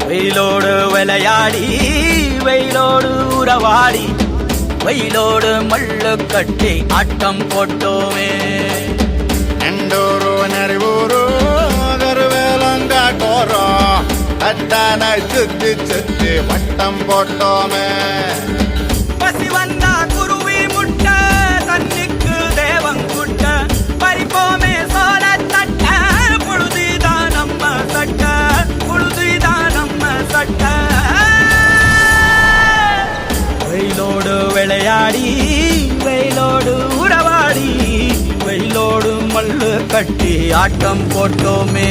வெயிலோடு விளையாடி வெயிலோடு உறவாடி வெயிலோடு மல்லு கட்டி ஆட்டம் போட்டோமே. எண்டூரு நெறிவூரு கருவேலங்காட்டோரோ அத்தானை சுத்தி சுத்தி வட்டம் போட்டோமே. பசி வந்தா குருவி முட்ட தண்ணிக்கு தேவங்குட்ட பறிப்போமே சோழ தட்ட புழுதிதான் நம்ம சட்ட புழுதிதான் நம்ம சட்ட. வெயிலோடு விளையாடி வெயிலோடு உறவாடி வெயிலோடு மல்லு கட்டி ஆட்டம் போட்டோமே.